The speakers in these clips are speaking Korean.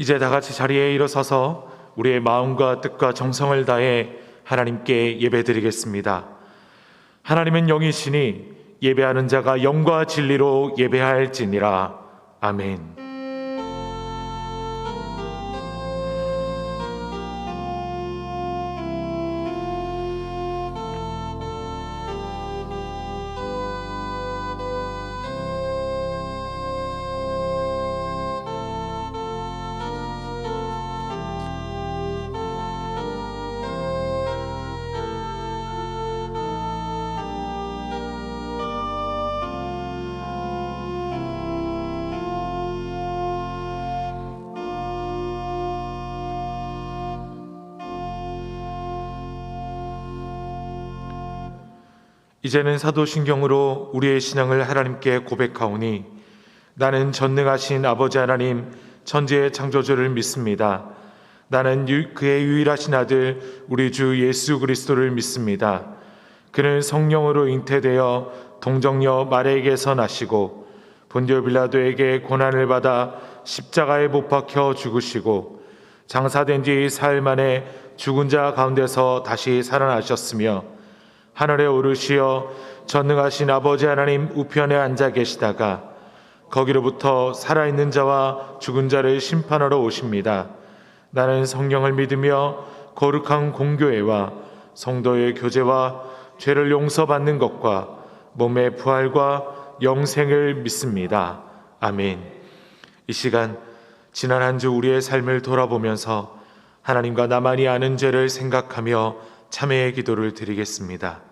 이제 다 같이 자리에 일어서서 우리의 마음과 뜻과 정성을 다해 하나님께 예배드리겠습니다. 하나님은 영이시니 예배하는 자가 영과 진리로 예배할지니라. 아멘. 이제는 사도신경으로 우리의 신앙을 하나님께 고백하오니 나는 전능하신 아버지 하나님 천지의 창조주를 믿습니다. 나는 그의 유일하신 아들 우리 주 예수 그리스도를 믿습니다. 그는 성령으로 잉태되어 동정녀 마리아에게서 나시고 본디오 빌라도에게 고난을 받아 십자가에 못 박혀 죽으시고 장사된 지 사흘 만에 죽은 자 가운데서 다시 살아나셨으며 하늘에 오르시어 전능하신 아버지 하나님 우편에 앉아 계시다가 거기로부터 살아있는 자와 죽은 자를 심판하러 오십니다. 나는 성령을 믿으며 거룩한 공교회와 성도의 교제와 죄를 용서받는 것과 몸의 부활과 영생을 믿습니다. 아멘. 이 시간 지난 한 주 우리의 삶을 돌아보면서 하나님과 나만이 아는 죄를 생각하며 참회의 기도를 드리겠습니다.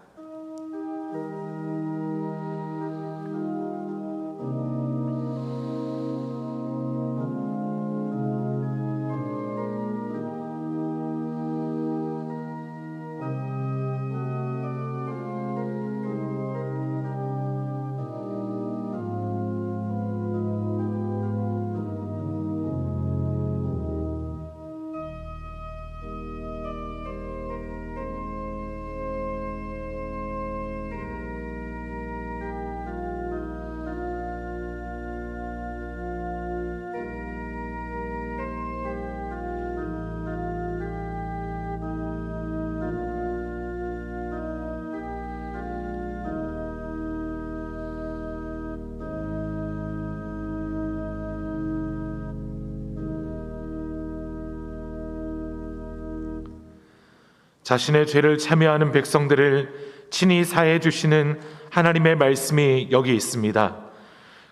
자신의 죄를 참여하는 백성들을 친히 사해 주시는 하나님의 말씀이 여기 있습니다.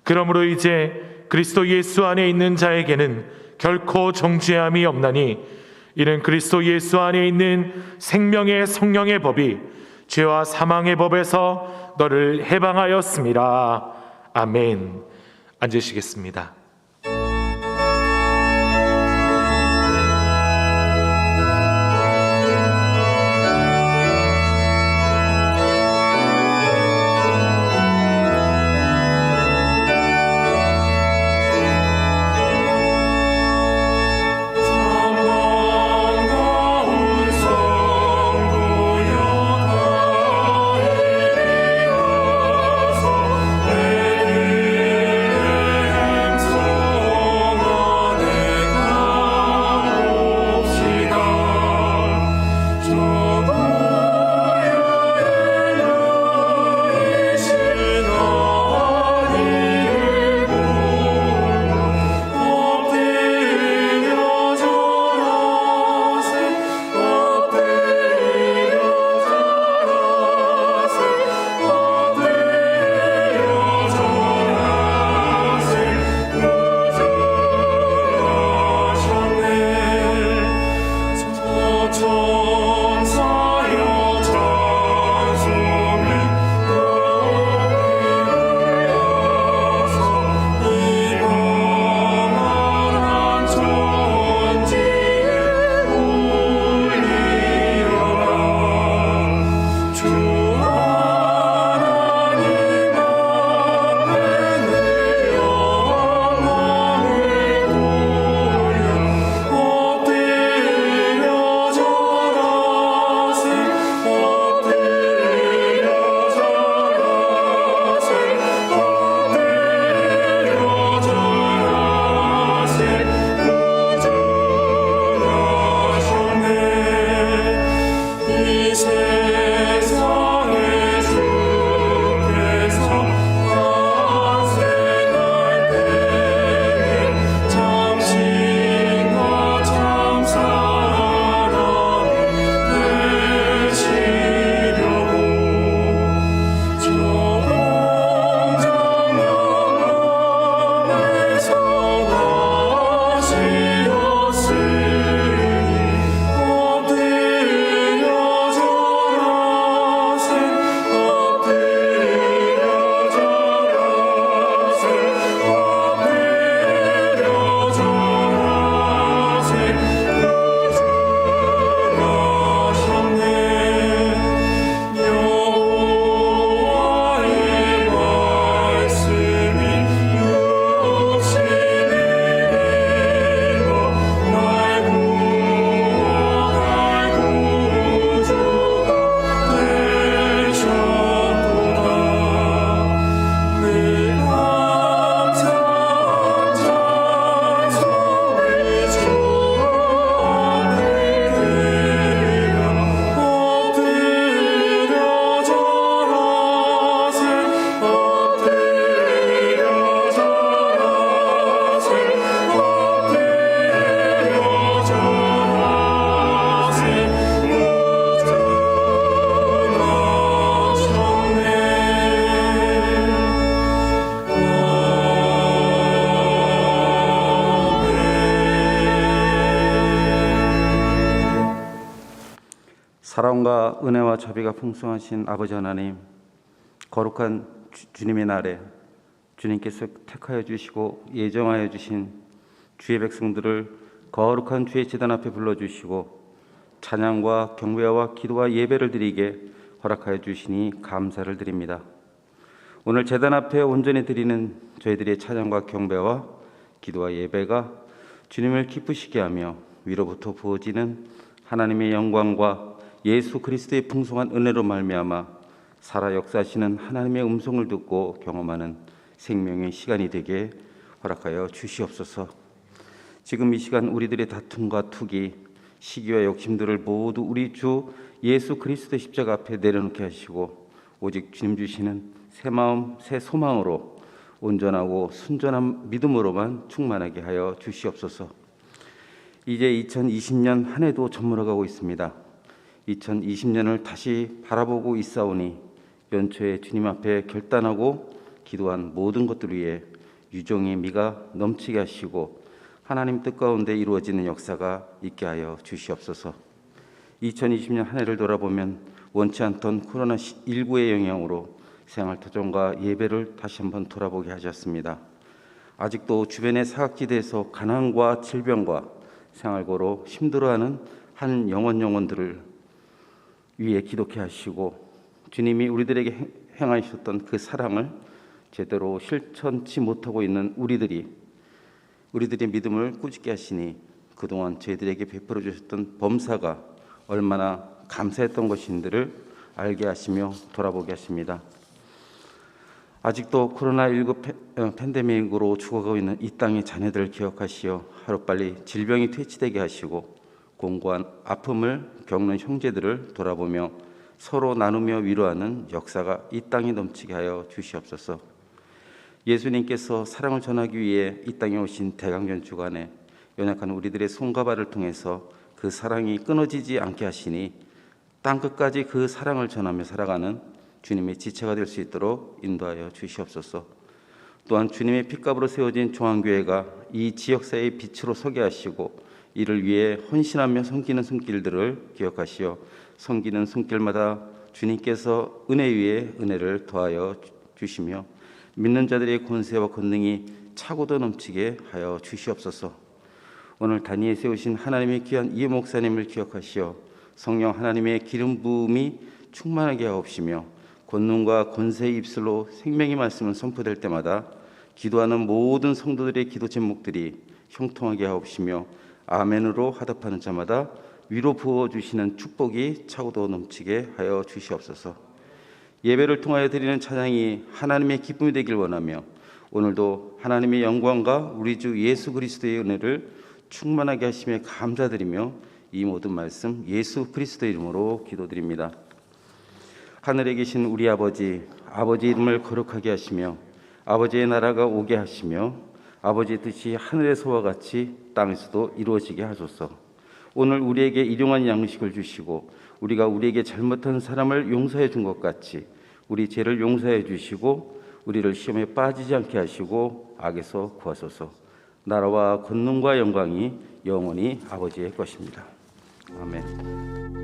그러므로 이제 그리스도 예수 안에 있는 자에게는 결코 정죄함이 없나니 이는 그리스도 예수 안에 있는 생명의 성령의 법이 죄와 사망의 법에서 너를 해방하였습니다. 아멘. 앉으시겠습니다. 내 사랑과 은혜와 자비가 풍성하신 아버지 하나님, 거룩한 주님의 날에 주님께서 택하여 주시고 예정하여 주신 주의 백성들을 거룩한 주의 제단 앞에 불러주시고 찬양과 경배와 기도와 예배를 드리게 허락하여 주시니 감사를 드립니다. 오늘 제단 앞에 온전히 드리는 저희들의 찬양과 경배와 기도와 예배가 주님을 기쁘시게 하며 위로부터 부어지는 하나님의 영광과 예수 그리스도의 풍성한 은혜로 말미암아 살아 역사하시는 하나님의 음성을 듣고 경험하는 생명의 시간이 되게 허락하여 주시옵소서. 지금 이 시간 우리들의 다툼과 투기, 시기와 욕심들을 모두 우리 주 예수 그리스도의 십자가 앞에 내려놓게 하시고 오직 주님 주시는 새 마음, 새 소망으로 온전하고 순전한 믿음으로만 충만하게 하여 주시옵소서. 이제 2020년 한 해도 저물어가고 있습니다. 2020년을 다시 바라보고 있사오니 연초에 주님 앞에 결단하고 기도한 모든 것들 위해 유종의 미가 넘치게 하시고 하나님 뜻 가운데 이루어지는 역사가 있게 하여 주시옵소서. 2020년 한 해를 돌아보면 원치 않던 코로나19의 영향으로 생활터전과 예배를 다시 한번 돌아보게 하셨습니다. 아직도 주변의 사각지대에서 가난과 질병과 생활고로 힘들어하는 한 영혼들을 위해 기도케 하시고 주님이 우리들에게 행하셨던 그 사랑을 제대로 실천치 못하고 있는 우리들의 믿음을 꾸짖게 하시니 그동안 저희들에게 베풀어 주셨던 범사가 얼마나 감사했던 것인지를 알게 하시며 돌아보게 하십니다. 아직도 코로나19 팬데믹으로 죽어가고 있는 이 땅의 자녀들을 기억하시어 하루빨리 질병이 퇴치되게 하시고 공고한 아픔을 겪는 형제들을 돌아보며 서로 나누며 위로하는 역사가 이 땅에 넘치게 하여 주시옵소서. 예수님께서 사랑을 전하기 위해 이 땅에 오신 대강전 주간에 연약한 우리들의 손과 발을 통해서 그 사랑이 끊어지지 않게 하시니 땅끝까지 그 사랑을 전하며 살아가는 주님의 지체가 될 수 있도록 인도하여 주시옵소서. 또한 주님의 핏값으로 세워진 종안교회가 이 지역사회의 빛으로 서게 하시고 이를 위해 헌신하며 섬기는 손길들을 기억하시어 섬기는 손길마다 주님께서 은혜 위에 은혜를 더하여 주시며 믿는 자들의 권세와 권능이 차고도 넘치게 하여 주시옵소서. 오늘 단위에 세우신 하나님의 귀한 이해 목사님을 기억하시어 성령 하나님의 기름 부음이 충만하게 하옵시며 권능과 권세의 입술로 생명의 말씀을 선포될 때마다 기도하는 모든 성도들의 기도 제목들이 형통하게 하옵시며 아멘으로 화답하는 자마다 위로 부어주시는 축복이 차고도 넘치게 하여 주시옵소서. 예배를 통하여 드리는 찬양이 하나님의 기쁨이 되길 원하며 오늘도 하나님의 영광과 우리 주 예수 그리스도의 은혜를 충만하게 하심에 감사드리며 이 모든 말씀 예수 그리스도의 이름으로 기도드립니다. 하늘에 계신 우리 아버지 이름을 거룩하게 하시며 아버지의 나라가 오게 하시며 아버지의 뜻이 하늘에서와 같이 땅에서도 이루어지게 하소서. 오늘 우리에게 일용할 양식을 주시고 우리가 우리에게 잘못한 사람을 용서해 준 것 같이 우리 죄를 용서해 주시고 우리를 시험에 빠지지 않게 하시고 악에서 구하소서. 나라와 권능과 영광이 영원히 아버지의 것입니다. 아멘.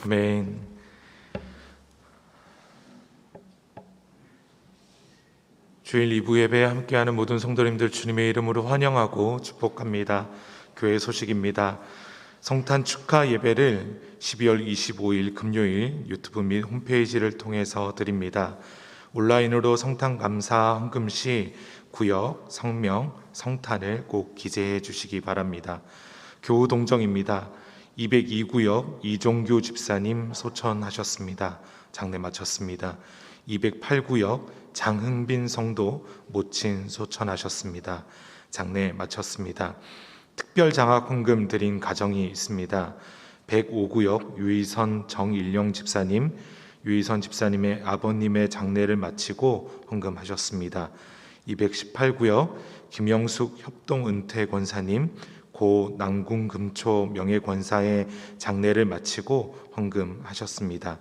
아멘. 주일 2부 예배에 함께하는 모든 성도님들 주님의 이름으로 환영하고 축복합니다. 교회 소식입니다. 성탄 축하 예배를 12월 25일 금요일 유튜브 및 홈페이지를 통해서 드립니다. 온라인으로 성탄 감사 헌금 시 구역, 성명, 성탄을 꼭 기재해 주시기 바랍니다. 교우 동정입니다. 202구역 이종규 집사님 소천하셨습니다. 장례 마쳤습니다. 208구역 장흥빈 성도 모친 소천하셨습니다. 장례 마쳤습니다. 특별 장학 헌금 드린 가정이 있습니다. 105구역 유희선 정일령 집사님, 유희선 집사님의 아버님의 장례를 마치고 헌금하셨습니다. 218구역 김영숙 협동은퇴 권사님, 고 남궁 금초 명예권사의 장례를 마치고 헌금하셨습니다.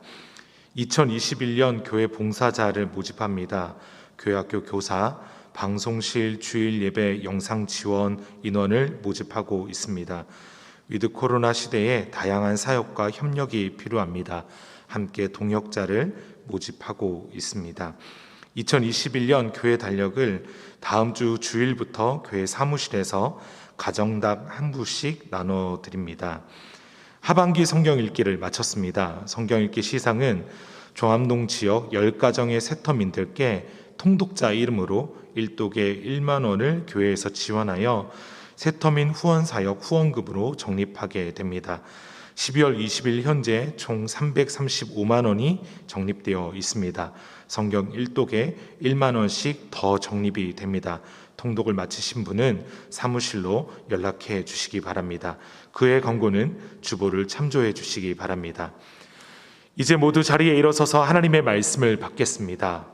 2021년 교회 봉사자를 모집합니다. 교회학교 교사, 방송실 주일 예배 영상 지원 인원을 모집하고 있습니다. 위드 코로나 시대에 다양한 사역과 협력이 필요합니다. 함께 동역자를 모집하고 있습니다. 2021년 교회 달력을 다음 주 주일부터 교회 사무실에서 가정당 한 부씩 나눠드립니다. 하반기 성경 읽기를 마쳤습니다. 성경 읽기 시상은 종암동 지역 10가정의 세터민들께 통독자 이름으로 일독에 1만 원을 교회에서 지원하여 세터민 후원사역 후원급으로 적립하게 됩니다. 12월 20일 현재 총 335만 원이 적립되어 있습니다. 성경 1독에 1만 원씩 더 적립이 됩니다. 통독을 마치신 분은 사무실로 연락해 주시기 바랍니다. 그의 권고는 주보를 참조해 주시기 바랍니다. 이제 모두 자리에 일어서서 하나님의 말씀을 받겠습니다.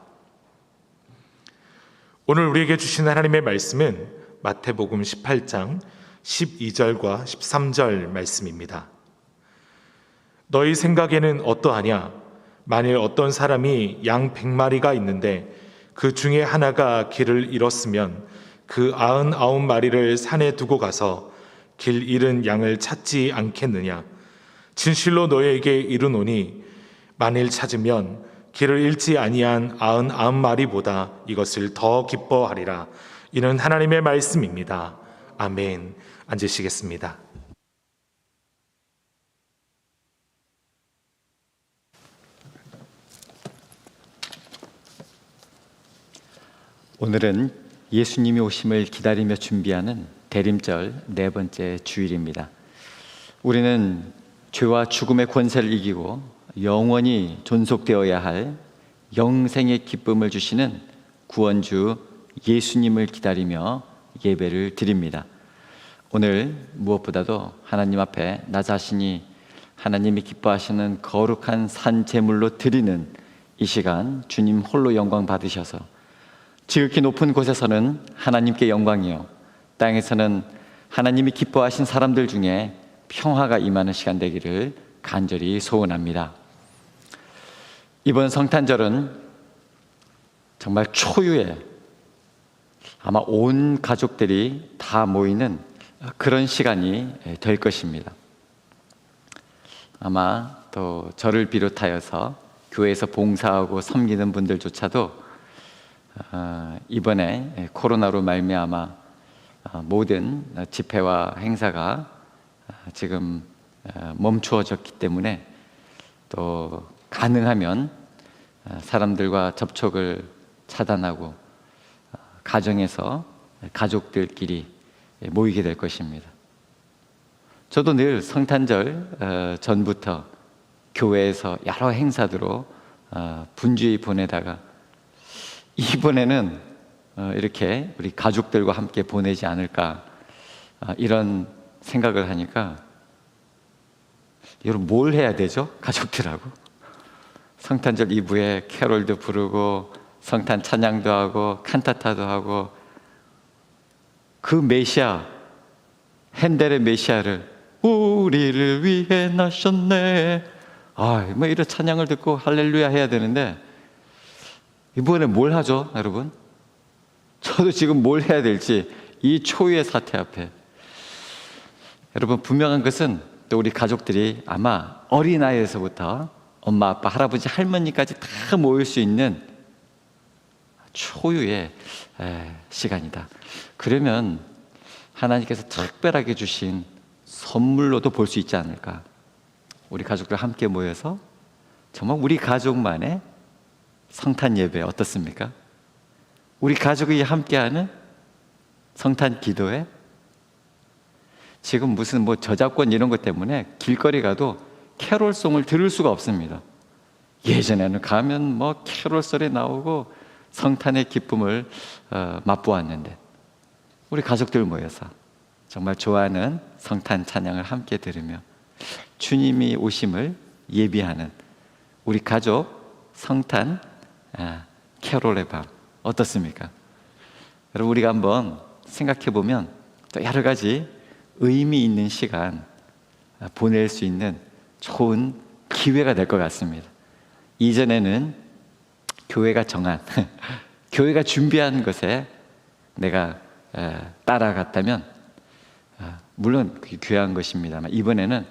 오늘 우리에게 주신 하나님의 말씀은 마태복음 18장 12절과 13절 말씀입니다. 너희 생각에는 어떠하냐? 만일 어떤 사람이 양 100마리가 있는데 그 중에 하나가 길을 잃었으면 그 99마리를 산에 두고 가서 길 잃은 양을 찾지 않겠느냐? 진실로 너희에게 이르노니 만일 찾으면 길을 잃지 아니한 99마리보다 이것을 더 기뻐하리라. 이는 하나님의 말씀입니다. 아멘. 앉으시겠습니다. 오늘은 예수님이 오심을 기다리며 준비하는 대림절 네 번째 주일입니다. 우리는 죄와 죽음의 권세를 이기고 영원히 존속되어야 할 영생의 기쁨을 주시는 구원주 예수님을 기다리며 예배를 드립니다. 오늘 무엇보다도 하나님 앞에 나 자신이 하나님이 기뻐하시는 거룩한 산 제물로 드리는 이 시간 주님 홀로 영광 받으셔서 지극히 높은 곳에서는 하나님께 영광이요 땅에서는 하나님이 기뻐하신 사람들 중에 평화가 임하는 시간 되기를 간절히 소원합니다. 이번 성탄절은 정말 초유의 아마 온 가족들이 다 모이는 그런 시간이 될 것입니다. 아마 또 저를 비롯하여서 교회에서 봉사하고 섬기는 분들조차도 이번에 코로나로 말미암아 모든 집회와 행사가 지금 멈추어졌기 때문에 또 가능하면 사람들과 접촉을 차단하고 가정에서 가족들끼리 모이게 될 것입니다. 저도 늘 성탄절 전부터 교회에서 여러 행사들로 분주히 보내다가 이번에는 이렇게 우리 가족들과 함께 보내지 않을까 이런 생각을 하니까 여러분 뭘 해야 되죠? 가족들하고 성탄절 이브에 캐롤도 부르고 성탄 찬양도 하고 칸타타도 하고 그 메시아 핸델의 메시아를 우리를 위해 나셨네 뭐 이런 찬양을 듣고 할렐루야 해야 되는데 이번에 뭘 하죠, 여러분? 저도 지금 뭘 해야 될지 이 초유의 사태 앞에 여러분 분명한 것은 또 우리 가족들이 아마 어린아이에서부터 엄마, 아빠, 할아버지, 할머니까지 다 모일 수 있는 초유의 시간이다. 그러면 하나님께서 특별하게 주신 선물로도 볼 수 있지 않을까. 우리 가족들 함께 모여서 정말 우리 가족만의 성탄 예배 어떻습니까? 우리 가족이 함께하는 성탄 기도회. 지금 무슨 뭐 저작권 이런 것 때문에 길거리 가도 캐롤송을 들을 수가 없습니다. 예전에는 가면 뭐 캐롤 소리 나오고 성탄의 기쁨을 맛보았는데, 우리 가족들 모여서 정말 좋아하는 성탄 찬양을 함께 들으며 주님이 오심을 예비하는 우리 가족 성탄 캐롤의 밤 어떻습니까? 여러분, 우리가 한번 생각해 보면 또 여러 가지 의미 있는 시간 보낼 수 있는 좋은 기회가 될 것 같습니다. 이전에는 교회가 정한 교회가 준비한 것에 내가 따라갔다면 물론 그게 귀한 것입니다만, 이번에는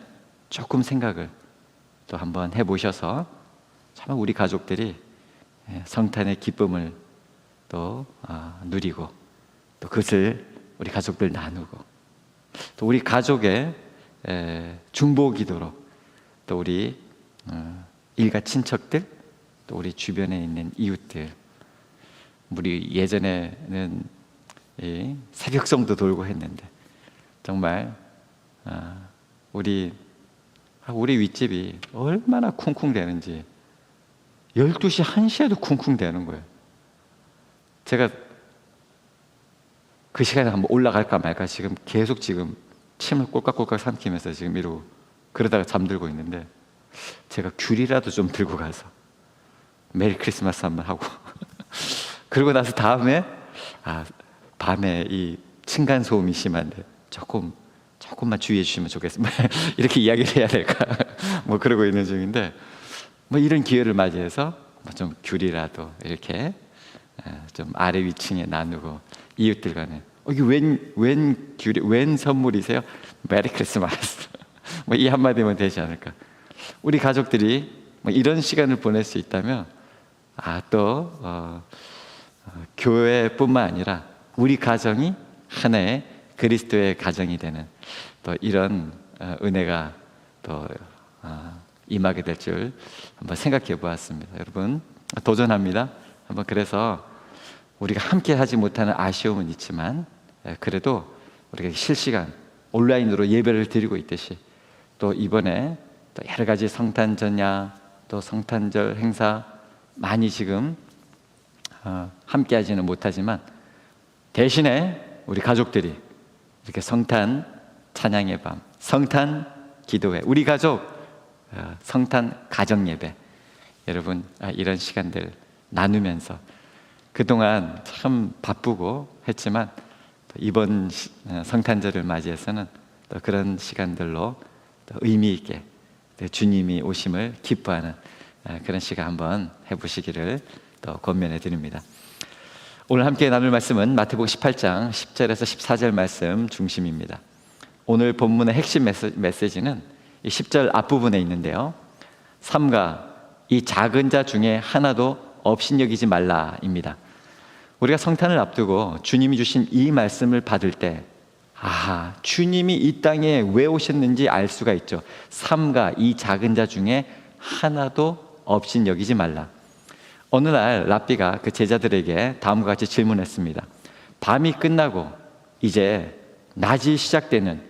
조금 생각을 또 한번 해보셔서 정말 우리 가족들이 성탄의 기쁨을 또 누리고 또 그것을 우리 가족들 나누고 또 우리 가족의 중보기도로 또 우리 일가 친척들 또 우리 주변에 있는 이웃들, 우리 예전에는 이 새벽성도 돌고 했는데 정말 우리 윗집이 얼마나 쿵쿵대는지 12시, 1시에도 쿵쿵대는 거예요. 제가 그 시간에 한번 올라갈까 말까 지금 계속 지금 침을 꼴깍꼴깍 삼키면서 지금 이러고 그러다가 잠들고 있는데, 제가 귤이라도 좀 들고 가서 메리 크리스마스 한번 하고 그러고 나서 다음에 밤에 이 층간 소음이 심한데 조금만 주의해 주시면 좋겠습니다. 이렇게 이야기를 해야 될까? 뭐 그러고 있는 중인데, 뭐 이런 기회를 맞이해서 좀 귤이라도 이렇게 좀 아래 위층에 나누고 이웃들 간에 이게 웬 귤이 웬 선물이세요? 메리 크리스마스. 뭐 이 한마디면 되지 않을까? 우리 가족들이 뭐 이런 시간을 보낼 수 있다면 교회뿐만 아니라 우리 가정이 하나의 그리스도의 가정이 되는 또 이런 은혜가 또 임하게 될 줄 한번 생각해 보았습니다. 여러분, 도전합니다. 한번 그래서 우리가 함께 하지 못하는 아쉬움은 있지만 그래도 우리가 실시간 온라인으로 예배를 드리고 있듯이 또 이번에 또 여러 가지 성탄 전야 또 성탄절 행사 많이 지금 함께 하지는 못하지만 대신에 우리 가족들이 이렇게 성탄 찬양의 밤, 성탄 기도회, 우리 가족 성탄 가정 예배, 여러분 이런 시간들 나누면서 그동안 참 바쁘고 했지만 이번 성탄절을 맞이해서는 또 그런 시간들로 또 의미 있게 주님이 오심을 기뻐하는 그런 시간 한번 해보시기를 또 권면해 드립니다. 오늘 함께 나눌 말씀은 마태복음 18장 10절에서 14절 말씀 중심입니다. 오늘 본문의 핵심 메시지는 이 10절 앞부분에 있는데요, 삼가 이 작은 자 중에 하나도 업신여기지 말라입니다. 우리가 성탄을 앞두고 주님이 주신 이 말씀을 받을 때 주님이 이 땅에 왜 오셨는지 알 수가 있죠. 삼가 이 작은 자 중에 하나도 업신여기지 말라. 어느 날 랍비가 그 제자들에게 다음과 같이 질문했습니다. 밤이 끝나고 이제 낮이 시작되는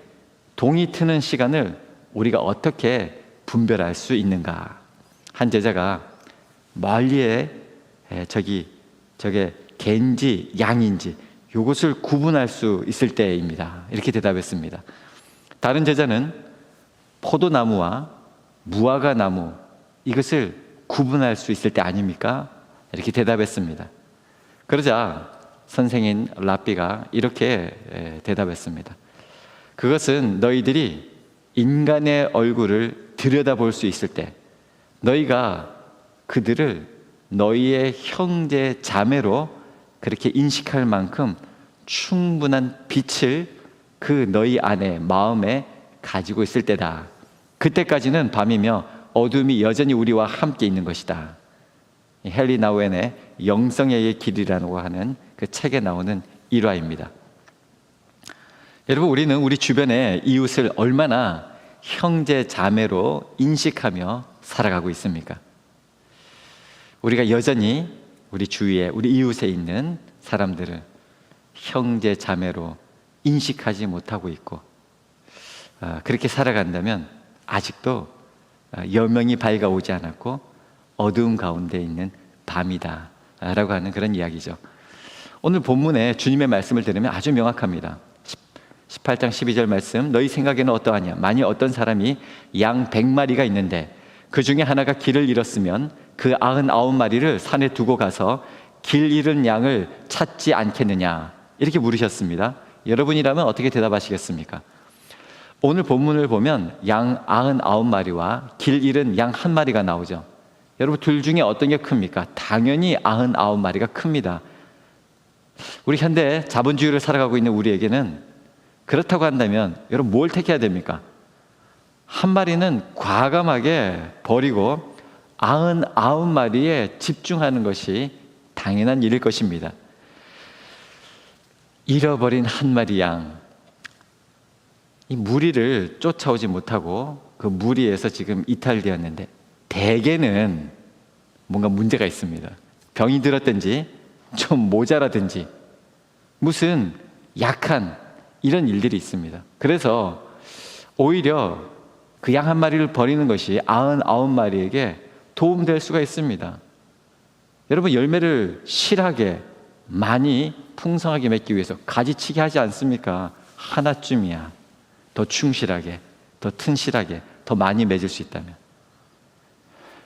동이 트는 시간을 우리가 어떻게 분별할 수 있는가? 한 제자가 멀리에 저게 개인지 양인지 이것을 구분할 수 있을 때입니다. 이렇게 대답했습니다. 다른 제자는 포도나무와 무화과 나무 이것을 구분할 수 있을 때 아닙니까? 이렇게 대답했습니다. 그러자 선생인 랍비가 이렇게 대답했습니다. 그것은 너희들이 인간의 얼굴을 들여다볼 수 있을 때 너희가 그들을 너희의 형제 자매로 그렇게 인식할 만큼 충분한 빛을 그 너희 안에 마음에 가지고 있을 때다. 그때까지는 밤이며 어둠이 여전히 우리와 함께 있는 것이다. 헨리 나우엔의 영성의 길이라고 하는 그 책에 나오는 일화입니다. 여러분, 우리는 우리 주변의 이웃을 얼마나 형제 자매로 인식하며 살아가고 있습니까? 우리가 여전히 우리 주위에 우리 이웃에 있는 사람들을 형제 자매로 인식하지 못하고 있고, 그렇게 살아간다면 아직도 여명이 밝아오지 않았고 어두운 가운데 있는 밤이다 라고 하는 그런 이야기죠. 오늘 본문에 주님의 말씀을 들으면 아주 명확합니다. 18장 12절 말씀, 너희 생각에는 어떠하냐? 만일 어떤 사람이 양 100마리가 있는데 그 중에 하나가 길을 잃었으면 그 99마리를 산에 두고 가서 길 잃은 양을 찾지 않겠느냐? 이렇게 물으셨습니다. 여러분이라면 어떻게 대답하시겠습니까? 오늘 본문을 보면 양 99마리와 길 잃은 양 1마리가 나오죠. 여러분, 둘 중에 어떤 게 큽니까? 당연히 99마리가 큽니다. 우리 현대 자본주의를 살아가고 있는 우리에게는 그렇다고 한다면 여러분 뭘 택해야 됩니까? 한 마리는 과감하게 버리고 99마리에 집중하는 것이 당연한 일일 것입니다. 잃어버린 한 마리 양, 이 무리를 쫓아오지 못하고 그 무리에서 지금 이탈되었는데 대개는 뭔가 문제가 있습니다. 병이 들었든지 좀 모자라든지 무슨 약한 이런 일들이 있습니다. 그래서 오히려 그 양 한 마리를 버리는 것이 99마리에게 도움될 수가 있습니다. 여러분, 열매를 실하게 많이 풍성하게 맺기 위해서 가지치기 하지 않습니까? 하나쯤이야. 더 충실하게, 더 튼실하게, 더 많이 맺을 수 있다면.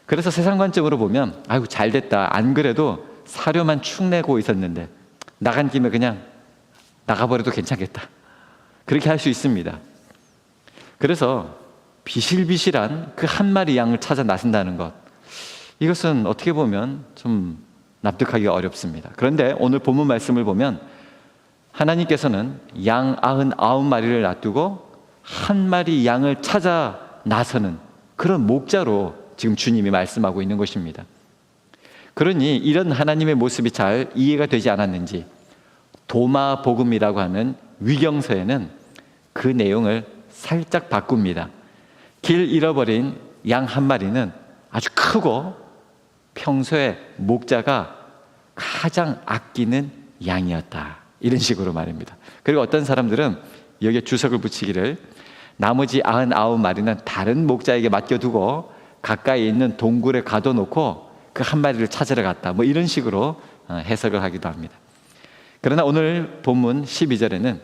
그래서 세상 관점으로 보면 아이고 잘 됐다. 안 그래도 사료만 축 내고 있었는데 나간 김에 그냥 나가버려도 괜찮겠다. 그렇게 할 수 있습니다. 그래서 비실비실한 그 한 마리 양을 찾아 나선다는 것, 이것은 어떻게 보면 좀 납득하기가 어렵습니다. 그런데 오늘 본문 말씀을 보면 하나님께서는 양 99마리를 놔두고 한 마리 양을 찾아 나서는 그런 목자로 지금 주님이 말씀하고 있는 것입니다. 그러니 이런 하나님의 모습이 잘 이해가 되지 않았는지 도마복음이라고 하는 위경서에는 그 내용을 살짝 바꿉니다. 길 잃어버린 양 한 마리는 아주 크고 평소에 목자가 가장 아끼는 양이었다. 이런 식으로 말입니다. 그리고 어떤 사람들은 여기에 주석을 붙이기를 나머지 99마리는 다른 목자에게 맡겨두고 가까이 있는 동굴에 가둬놓고 그 한 마리를 찾으러 갔다. 뭐 이런 식으로 해석을 하기도 합니다. 그러나 오늘 본문 12절에는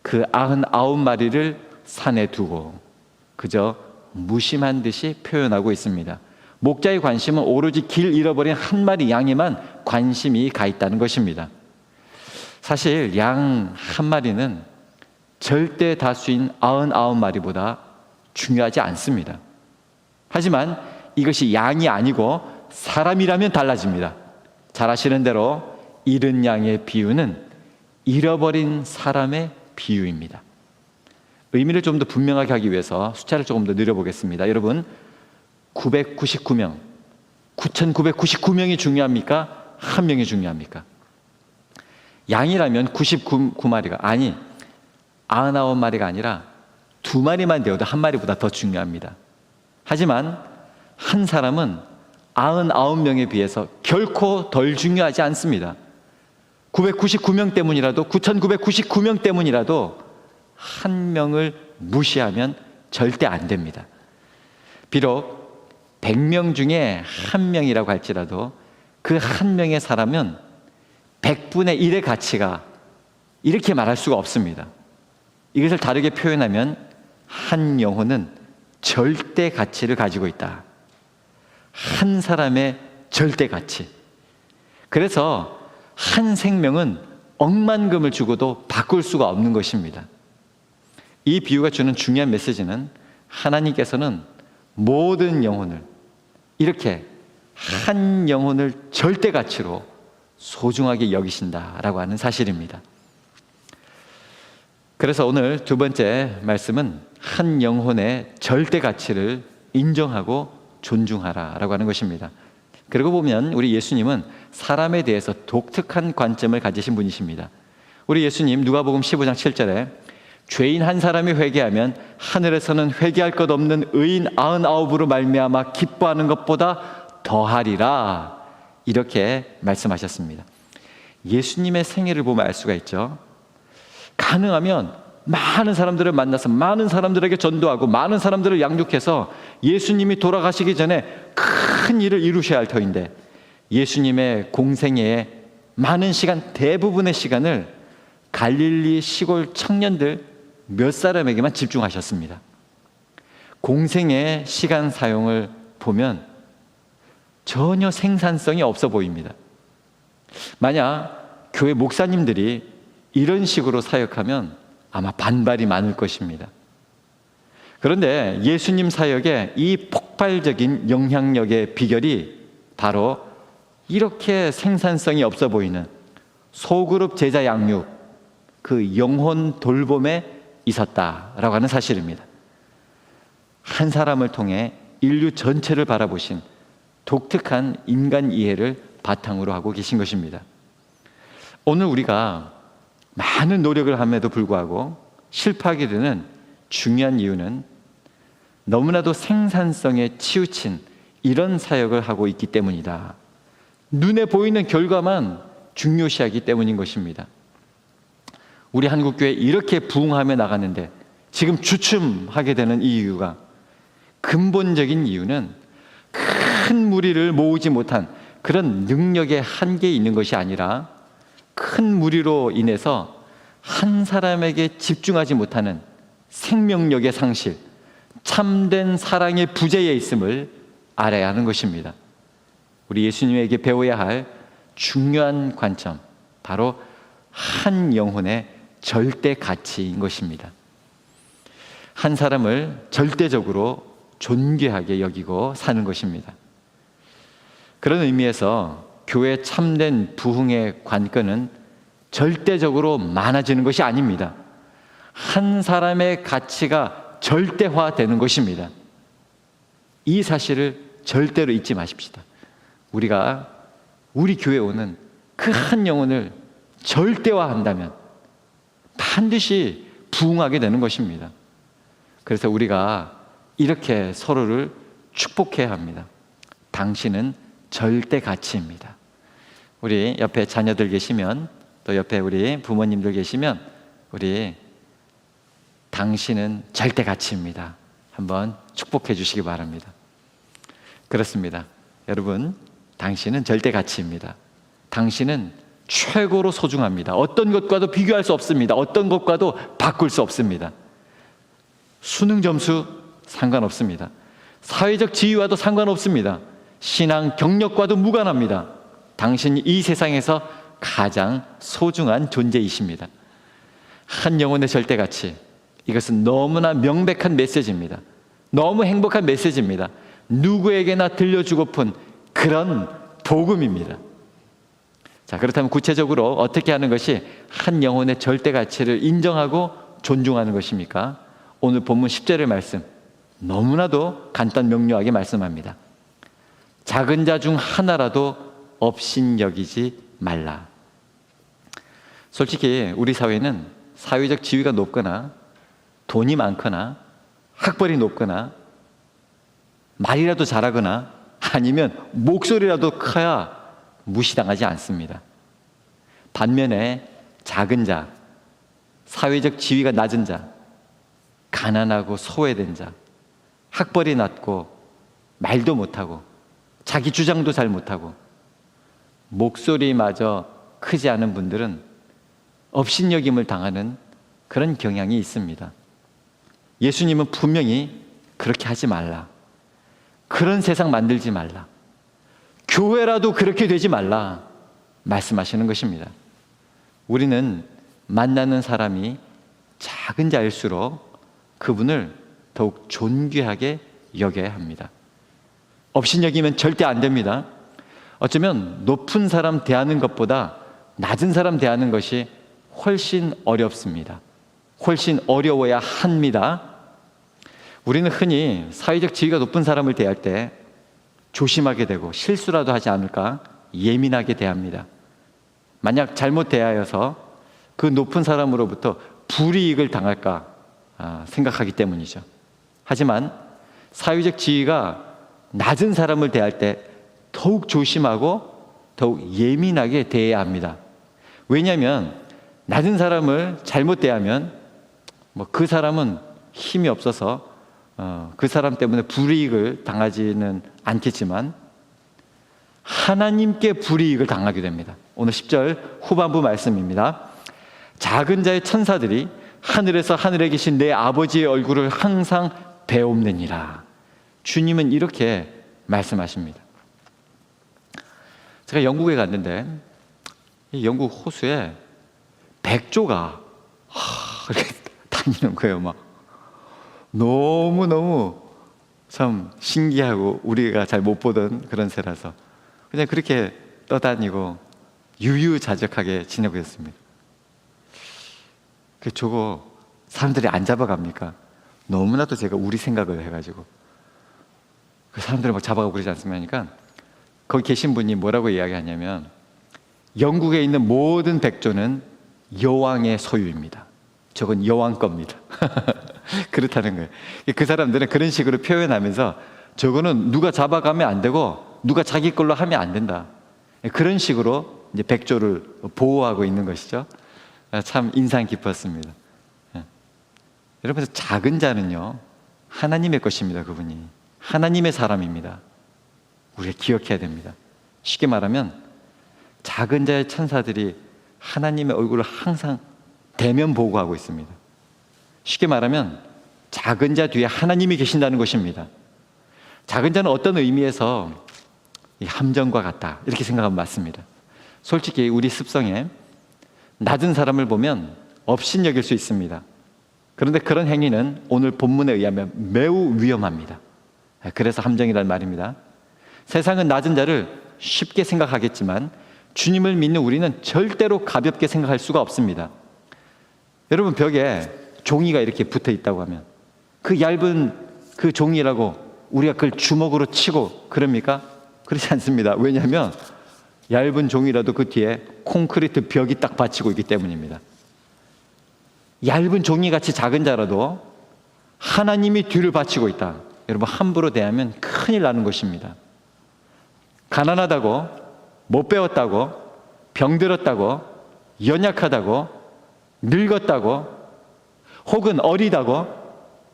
그 99마리를 산에 두고 그저 무심한 듯이 표현하고 있습니다. 목자의 관심은 오로지 길 잃어버린 한 마리 양에만 관심이 가 있다는 것입니다. 사실 양 한 마리는 절대 다수인 99마리보다 중요하지 않습니다. 하지만 이것이 양이 아니고 사람이라면 달라집니다. 잘 아시는 대로 잃은 양의 비유는 잃어버린 사람의 비유입니다. 의미를 좀 더 분명하게 하기 위해서 숫자를 조금 더 늘려보겠습니다. 여러분, 999명, 9,999명이 중요합니까? 한 명이 중요합니까? 양이라면 99마리가 아니 99마리가 아니라 2마리만 되어도 한 마리보다 더 중요합니다. 하지만 한 사람은 99명에 비해서 결코 덜 중요하지 않습니다. 999명 때문이라도 9,999명 때문이라도 한 명을 무시하면 절대 안 됩니다. 비록 100명 중에 한 명이라고 할지라도 그 한 명의 사람은 100분의 1의 가치가 이렇게 말할 수가 없습니다. 이것을 다르게 표현하면 한 영혼은 절대 가치를 가지고 있다. 한 사람의 절대 가치. 그래서 한 생명은 억만금을 주고도 바꿀 수가 없는 것입니다. 이 비유가 주는 중요한 메시지는 하나님께서는 모든 영혼을 이렇게 한 영혼을 절대 가치로 소중하게 여기신다라고 하는 사실입니다. 그래서 오늘 두 번째 말씀은 한 영혼의 절대 가치를 인정하고 존중하라라고 하는 것입니다. 그리고 보면 우리 예수님은 사람에 대해서 독특한 관점을 가지신 분이십니다. 우리 예수님 누가복음 15장 7절에 죄인 한 사람이 회개하면 하늘에서는 회개할 것 없는 의인 99으로 말미암아 기뻐하는 것보다 더하리라, 이렇게 말씀하셨습니다. 예수님의 생애를 보면 알 수가 있죠. 가능하면 많은 사람들을 만나서 많은 사람들에게 전도하고 많은 사람들을 양육해서 예수님이 돌아가시기 전에 큰 일을 이루셔야 할 터인데, 예수님의 공생애의 많은 시간, 대부분의 시간을 갈릴리 시골 청년들 몇 사람에게만 집중하셨습니다. 공생의 시간 사용을 보면 전혀 생산성이 없어 보입니다. 만약 교회 목사님들이 이런 식으로 사역하면 아마 반발이 많을 것입니다. 그런데 예수님 사역의 이 폭발적인 영향력의 비결이 바로 이렇게 생산성이 없어 보이는 소그룹 제자 양육, 그 영혼 돌봄에 있었다라고 하는 사실입니다. 한 사람을 통해 인류 전체를 바라보신 독특한 인간 이해를 바탕으로 하고 계신 것입니다. 오늘 우리가 많은 노력을 함에도 불구하고 실패하게 되는 중요한 이유는 너무나도 생산성에 치우친 이런 사역을 하고 있기 때문이다. 눈에 보이는 결과만 중요시하기 때문인 것입니다. 우리 한국교회 이렇게 부흥하며 나가는데 지금 주춤하게 되는 이 이유가, 근본적인 이유는 큰 무리를 모으지 못한 그런 능력의 한계에 있는 것이 아니라 큰 무리로 인해서 한 사람에게 집중하지 못하는 생명력의 상실, 참된 사랑의 부재에 있음을 알아야 하는 것입니다. 우리 예수님에게 배워야 할 중요한 관점, 바로 한 영혼의 절대 가치인 것입니다. 한 사람을 절대적으로 존귀하게 여기고 사는 것입니다. 그런 의미에서 교회 참된 부흥의 관건은 절대적으로 많아지는 것이 아닙니다. 한 사람의 가치가 절대화되는 것입니다. 이 사실을 절대로 잊지 마십시다. 우리가 우리 교회에 오는 그 한 영혼을 절대화한다면 반드시 부흥하게 되는 것입니다. 그래서 우리가 이렇게 서로를 축복해야 합니다. 당신은 절대 가치입니다. 우리 옆에 자녀들 계시면, 또 옆에 우리 부모님들 계시면, 우리 당신은 절대 가치입니다. 한번 축복해 주시기 바랍니다. 그렇습니다. 여러분, 당신은 절대 가치입니다. 당신은 최고로 소중합니다. 어떤 것과도 비교할 수 없습니다. 어떤 것과도 바꿀 수 없습니다. 수능 점수 상관없습니다. 사회적 지위와도 상관없습니다. 신앙 경력과도 무관합니다. 당신이 이 세상에서 가장 소중한 존재이십니다. 한 영혼의 절대 가치, 이것은 너무나 명백한 메시지입니다. 너무 행복한 메시지입니다. 누구에게나 들려주고픈 그런 복음입니다. 자, 그렇다면 구체적으로 어떻게 하는 것이 한 영혼의 절대 가치를 인정하고 존중하는 것입니까? 오늘 본문 10절의 말씀, 너무나도 간단 명료하게 말씀합니다. 작은 자 중 하나라도 업신여기지 말라. 솔직히 우리 사회는 사회적 지위가 높거나 돈이 많거나 학벌이 높거나 말이라도 잘하거나 아니면 목소리라도 커야 무시당하지 않습니다. 반면에 작은 자, 사회적 지위가 낮은 자, 가난하고 소외된 자, 학벌이 낮고 말도 못하고 자기 주장도 잘 못하고 목소리마저 크지 않은 분들은 업신여김을 당하는 그런 경향이 있습니다. 예수님은 분명히 그렇게 하지 말라, 그런 세상 만들지 말라, 교회라도 그렇게 되지 말라 말씀하시는 것입니다. 우리는 만나는 사람이 작은 자일수록 그분을 더욱 존귀하게 여겨야 합니다. 업신여기면 절대 안 됩니다. 어쩌면 높은 사람 대하는 것보다 낮은 사람 대하는 것이 훨씬 어렵습니다. 훨씬 어려워야 합니다. 우리는 흔히 사회적 지위가 높은 사람을 대할 때 조심하게 되고 실수라도 하지 않을까 예민하게 대합니다. 만약 잘못 대하여서 그 높은 사람으로부터 불이익을 당할까 생각하기 때문이죠. 하지만 사회적 지위가 낮은 사람을 대할 때 더욱 조심하고 더욱 예민하게 대해야 합니다. 왜냐하면 낮은 사람을 잘못 대하면 그 사람은 힘이 없어서 그 사람 때문에 불이익을 당하지는 않겠지만 하나님께 불이익을 당하게 됩니다. 오늘 10절 후반부 말씀입니다. 작은 자의 천사들이 하늘에서 하늘에 계신 내 아버지의 얼굴을 항상 배옵느니라. 주님은 이렇게 말씀하십니다. 제가 영국에 갔는데 이 영국 호수에 백조가 이렇게 다니는 거예요. 막 너무너무 참 신기하고 우리가 잘 못 보던 그런 새라서 그냥 그렇게 떠다니고 유유자적하게 지내고 있습니다. 저거 사람들이 안 잡아갑니까? 너무나도 제가 우리 생각을 해가지고 그 사람들을 막 잡아가고 그러지 않습니까? 거기 계신 분이 뭐라고 이야기하냐면 영국에 있는 모든 백조는 여왕의 소유입니다. 저건 여왕 겁니다. 그렇다는 거예요. 그 사람들은 그런 식으로 표현하면서 저거는 누가 잡아가면 안 되고 누가 자기 걸로 하면 안 된다. 그런 식으로 이제 백조를 보호하고 있는 것이죠. 참 인상 깊었습니다. 여러분, 작은 자는요 하나님의 것입니다. 그분이 하나님의 사람입니다. 우리가 기억해야 됩니다. 쉽게 말하면 작은 자의 천사들이 하나님의 얼굴을 항상 대면 보고하고 있습니다. 쉽게 말하면 작은 자 뒤에 하나님이 계신다는 것입니다. 작은 자는 어떤 의미에서 함정과 같다 이렇게 생각하면 맞습니다. 솔직히 우리 습성에 낮은 사람을 보면 업신여길 수 있습니다. 그런데 그런 행위는 오늘 본문에 의하면 매우 위험합니다. 그래서 함정이란 말입니다. 세상은 낮은 자를 쉽게 생각하겠지만 주님을 믿는 우리는 절대로 가볍게 생각할 수가 없습니다. 여러분, 벽에 종이가 이렇게 붙어 있다고 하면 그 얇은 그 종이라고 우리가 그걸 주먹으로 치고 그럽니까? 그렇지 않습니다. 왜냐하면 얇은 종이라도 그 뒤에 콘크리트 벽이 딱 받치고 있기 때문입니다. 얇은 종이같이 작은 자라도 하나님이 뒤를 받치고 있다. 여러분, 함부로 대하면 큰일 나는 것입니다. 가난하다고, 못 배웠다고, 병들었다고, 연약하다고, 늙었다고, 혹은 어리다고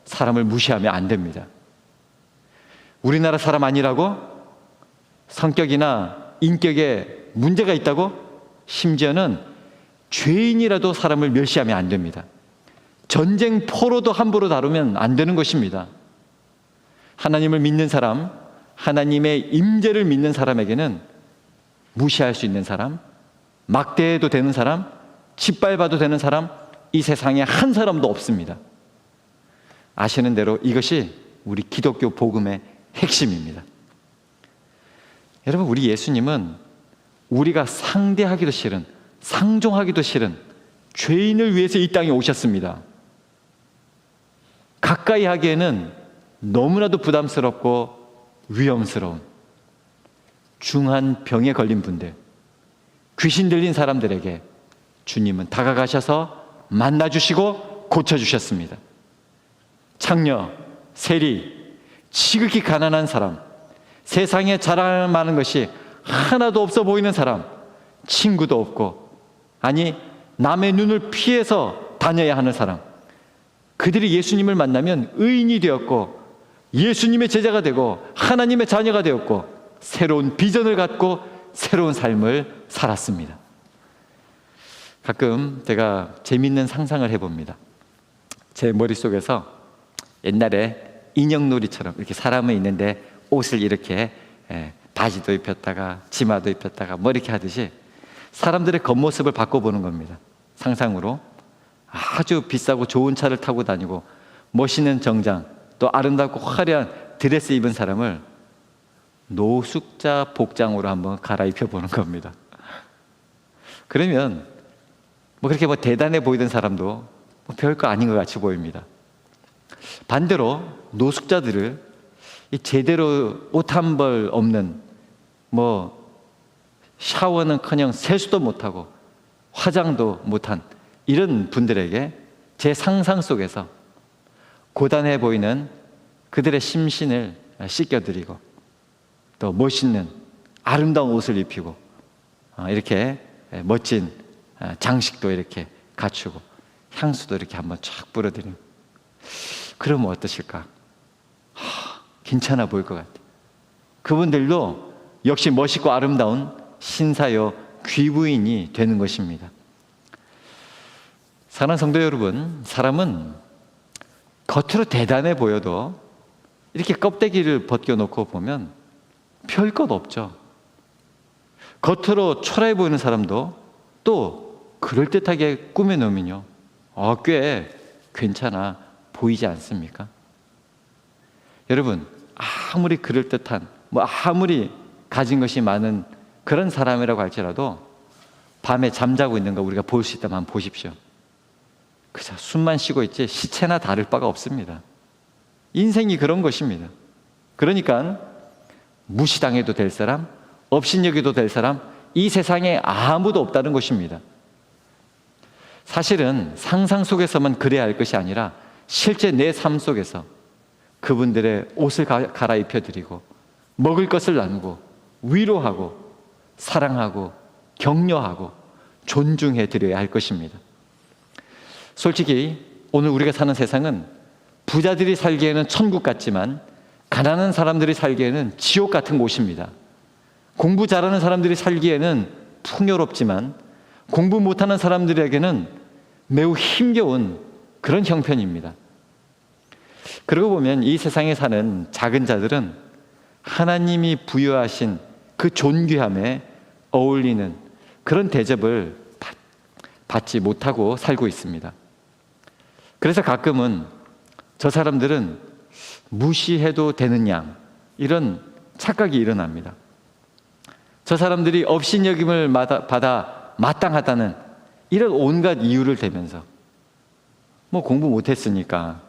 사람을 무시하면 안 됩니다. 우리나라 사람 아니라고? 성격이나 인격에 문제가 있다고? 심지어는 죄인이라도 사람을 멸시하면 안 됩니다. 전쟁포로도 함부로 다루면 안 되는 것입니다. 하나님을 믿는 사람, 하나님의 임재를 믿는 사람에게는 무시할 수 있는 사람, 막대해도 되는 사람, 짓밟아도 되는 사람, 이 세상에 한 사람도 없습니다. 아시는 대로 이것이 우리 기독교 복음의 핵심입니다. 여러분, 우리 예수님은 우리가 상대하기도 싫은, 상종하기도 싫은 죄인을 위해서 이 땅에 오셨습니다. 가까이 하기에는 너무나도 부담스럽고 위험스러운 중한 병에 걸린 분들, 귀신 들린 사람들에게 주님은 다가가셔서 만나주시고 고쳐주셨습니다. 창녀, 세리, 지극히 가난한 사람, 세상에 자랑할 만한 것이 하나도 없어 보이는 사람, 친구도 없고, 아니 남의 눈을 피해서 다녀야 하는 사람, 그들이 예수님을 만나면 의인이 되었고 예수님의 제자가 되고 하나님의 자녀가 되었고 새로운 비전을 갖고 새로운 삶을 살았습니다. 가끔 제가 재밌는 상상을 해봅니다. 제 머릿속에서 옛날에 인형놀이처럼 이렇게 사람은 있는데 옷을 이렇게 바지도 입혔다가 치마도 입혔다가 뭐 이렇게 하듯이 사람들의 겉모습을 바꿔보는 겁니다. 상상으로 아주 비싸고 좋은 차를 타고 다니고 멋있는 정장, 또 아름답고 화려한 드레스 입은 사람을 노숙자 복장으로 한번 갈아입혀 보는 겁니다. 그러면 그렇게 대단해 보이던 사람도 별거 아닌 것 같이 보입니다. 반대로 노숙자들을 이 제대로 옷 한 벌 없는, 샤워는커녕 세수도 못하고 화장도 못한 이런 분들에게 제 상상 속에서 고단해 보이는 그들의 심신을 씻겨드리고 또 멋있는 아름다운 옷을 입히고 이렇게 멋진 장식도 이렇게 갖추고 향수도 이렇게 한번 쫙 뿌려드리는, 그러면 어떠실까? 괜찮아 보일 것 같아요. 그분들도 역시 멋있고 아름다운 신사요 귀부인이 되는 것입니다. 사랑하는 성도 여러분, 사람은 겉으로 대단해 보여도 이렇게 껍데기를 벗겨놓고 보면 별 것 없죠. 겉으로 초라해 보이는 사람도 또 그럴듯하게 꾸며놓으면요, 꽤 괜찮아 보이지 않습니까? 여러분, 아무리 그럴듯한, 아무리 가진 것이 많은 그런 사람이라고 할지라도 밤에 잠자고 있는 거 우리가 볼 수 있다면 한번 보십시오. 그저 숨만 쉬고 있지 시체나 다를 바가 없습니다. 인생이 그런 것입니다. 그러니까 무시당해도 될 사람, 업신여겨도 될 사람, 이 세상에 아무도 없다는 것입니다. 사실은 상상 속에서만 그래야 할 것이 아니라 실제 내 삶 속에서 그분들의 옷을 갈아입혀드리고 먹을 것을 나누고 위로하고 사랑하고 격려하고 존중해드려야 할 것입니다. 솔직히 오늘 우리가 사는 세상은 부자들이 살기에는 천국 같지만 가난한 사람들이 살기에는 지옥 같은 곳입니다. 공부 잘하는 사람들이 살기에는 풍요롭지만 공부 못하는 사람들에게는 매우 힘겨운 그런 형편입니다. 그러고 보면 이 세상에 사는 작은 자들은 하나님이 부여하신 그 존귀함에 어울리는 그런 대접을 받지 못하고 살고 있습니다. 그래서 가끔은 저 사람들은 무시해도 되는 양, 이런 착각이 일어납니다. 저 사람들이 업신여김을 받아 마땅하다는 이런 온갖 이유를 대면서 공부 못했으니까,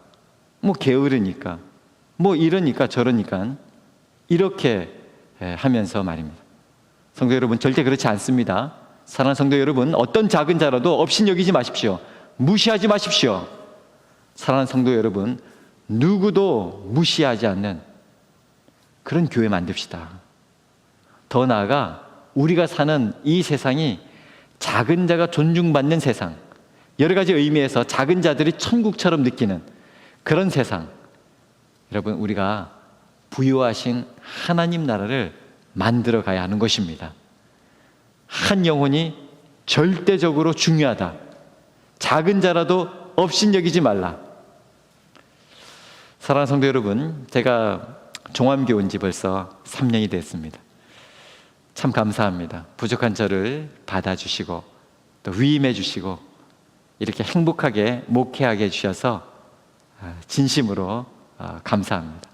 게으르니까, 이러니까 저러니까 이렇게 하면서 말입니다. 성도 여러분, 절대 그렇지 않습니다. 사랑하는 성도 여러분, 어떤 작은 자라도 업신여기지 마십시오. 무시하지 마십시오. 사랑하는 성도 여러분, 누구도 무시하지 않는 그런 교회 만듭시다. 더 나아가 우리가 사는 이 세상이 작은 자가 존중받는 세상, 여러 가지 의미에서 작은 자들이 천국처럼 느끼는 그런 세상, 여러분, 우리가 부여하신 하나님 나라를 만들어 가야 하는 것입니다. 한 영혼이 절대적으로 중요하다. 작은 자라도 업신여기지 말라. 사랑하는 성도 여러분, 제가 종암교 온 지 벌써 3년이 됐습니다. 참 감사합니다. 부족한 저를 받아주시고 또 위임해 주시고 이렇게 행복하게 목회하게 해주셔서 진심으로 감사합니다.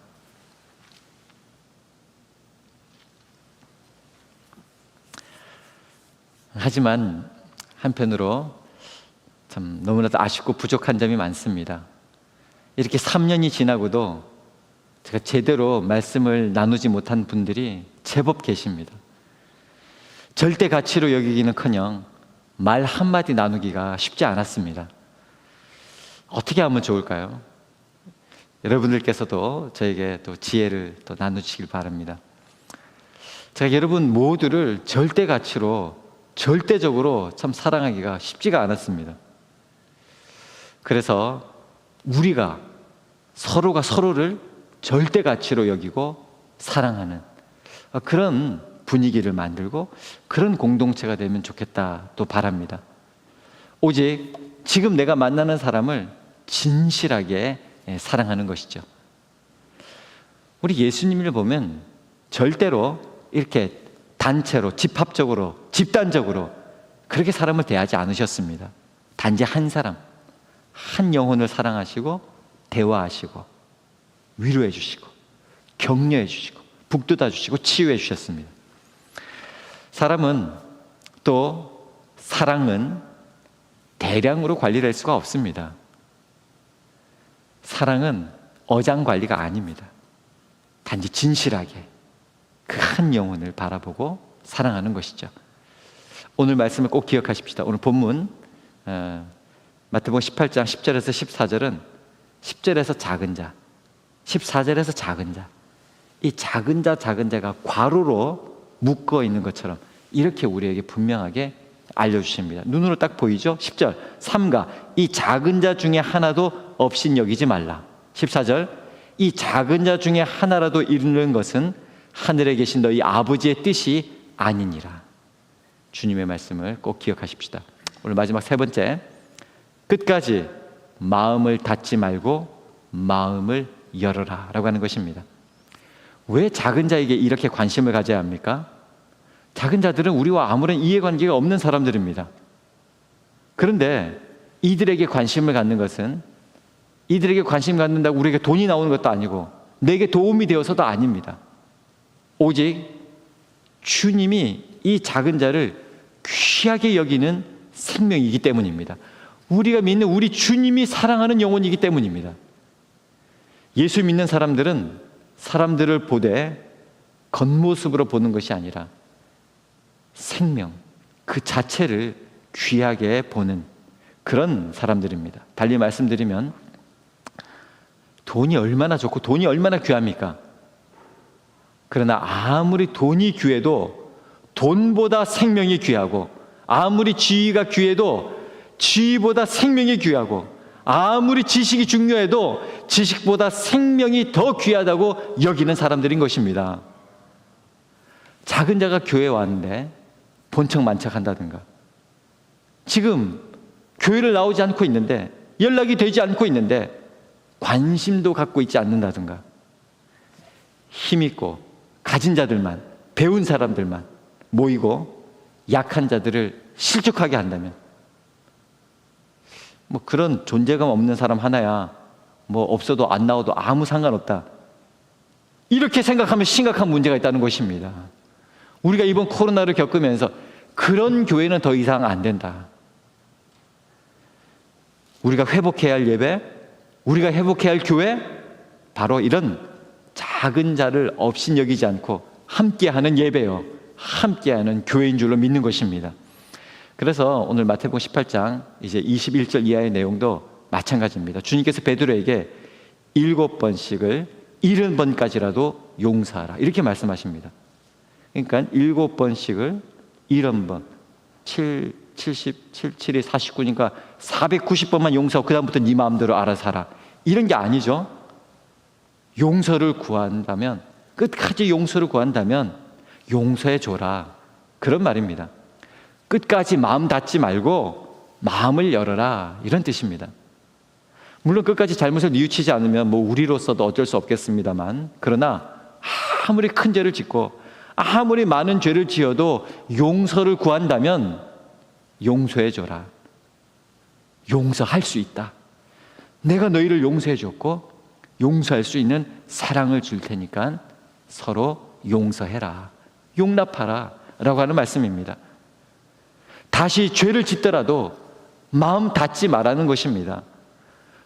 하지만 한편으로 참 너무나도 아쉽고 부족한 점이 많습니다. 이렇게 3년이 지나고도 제가 제대로 말씀을 나누지 못한 분들이 제법 계십니다. 절대 가치로 여기기는커녕 말 한마디 나누기가 쉽지 않았습니다. 어떻게 하면 좋을까요? 여러분들께서도 저에게 또 지혜를 또 나누시길 바랍니다. 제가 여러분 모두를 절대 가치로 절대적으로 참 사랑하기가 쉽지가 않았습니다. 그래서 우리가 서로가 서로를 절대 가치로 여기고 사랑하는 그런 분위기를 만들고 그런 공동체가 되면 좋겠다 또 바랍니다. 오직 지금 내가 만나는 사람을 진실하게 사랑하는 것이죠. 우리 예수님을 보면 절대로 이렇게 단체로, 집합적으로, 집단적으로 그렇게 사람을 대하지 않으셨습니다. 단지 한 사람, 한 영혼을 사랑하시고 대화하시고 위로해 주시고 격려해 주시고 북돋아 주시고 치유해 주셨습니다. 사람은 또 사랑은 대량으로 관리될 수가 없습니다. 사랑은 어장관리가 아닙니다. 단지 진실하게 그 한 영혼을 바라보고 사랑하는 것이죠. 오늘 말씀을 꼭 기억하십시다. 오늘 본문 마태복음 18장 10절에서 14절은 10절에서 작은 자, 14절에서 작은 자, 이 작은 자가 괄호로 묶어 있는 것처럼 이렇게 우리에게 분명하게 알려주십니다. 눈으로 딱 보이죠? 10절 삼가 이 작은 자 중에 하나도 없인 여기지 말라. 14절 이 작은 자 중에 하나라도 이루는 것은 하늘에 계신 너희 아버지의 뜻이 아니니라. 주님의 말씀을 꼭 기억하십시다. 오늘 마지막 세 번째, 끝까지 마음을 닫지 말고 마음을 열어라 라고 하는 것입니다. 왜 작은 자에게 이렇게 관심을 가져야 합니까? 작은 자들은 우리와 아무런 이해관계가 없는 사람들입니다. 그런데 이들에게 관심을 갖는 것은, 이들에게 관심 갖는다고 우리에게 돈이 나오는 것도 아니고 내게 도움이 되어서도 아닙니다. 오직 주님이 이 작은 자를 귀하게 여기는 생명이기 때문입니다. 우리가 믿는 우리 주님이 사랑하는 영혼이기 때문입니다. 예수 믿는 사람들은 사람들을 보되 겉모습으로 보는 것이 아니라 생명 그 자체를 귀하게 보는 그런 사람들입니다. 달리 말씀드리면 돈이 얼마나 좋고 돈이 얼마나 귀합니까? 그러나 아무리 돈이 귀해도 돈보다 생명이 귀하고, 아무리 지위가 귀해도 지위보다 생명이 귀하고, 아무리 지식이 중요해도 지식보다 생명이 더 귀하다고 여기는 사람들인 것입니다. 작은 자가 교회에 왔는데 본척 만척 한다든가, 지금 교회를 나오지 않고 있는데, 연락이 되지 않고 있는데 관심도 갖고 있지 않는다든가, 힘있고 가진 자들만, 배운 사람들만 모이고 약한 자들을 실족하게 한다면, 뭐 그런 존재감 없는 사람 하나야 뭐 없어도 안 나와도 아무 상관없다, 이렇게 생각하면 심각한 문제가 있다는 것입니다. 우리가 이번 코로나를 겪으면서 그런 교회는 더 이상 안 된다. 우리가 회복해야 할 예배, 우리가 회복해야 할 교회, 바로 이런 작은 자를 없인 여기지 않고 함께하는 예배요, 함께하는 교회인 줄로 믿는 것입니다. 그래서 오늘 마태복음 18장 이제 21절 이하의 내용도 마찬가지입니다. 주님께서 베드로에게 7번씩을 70번까지라도 용서하라 이렇게 말씀하십니다. 그러니까 7번씩을 70번, 70, 7이 49니까 490번만 용서하고 그 다음부터 네 마음대로 알아서 하라, 이런 게 아니죠. 용서를 구한다면, 끝까지 용서를 구한다면 용서해 줘라, 그런 말입니다. 끝까지 마음 닫지 말고 마음을 열어라, 이런 뜻입니다. 물론 끝까지 잘못을 뉘우치지 않으면 뭐 우리로서도 어쩔 수 없겠습니다만, 그러나 아무리 큰 죄를 짓고 아무리 많은 죄를 지어도 용서를 구한다면 용서해 줘라. 용서할 수 있다. 내가 너희를 용서해 줬고 용서할 수 있는 사랑을 줄 테니까 서로 용서해라, 용납하라 라고 하는 말씀입니다. 다시 죄를 짓더라도 마음 닫지 말라는 것입니다.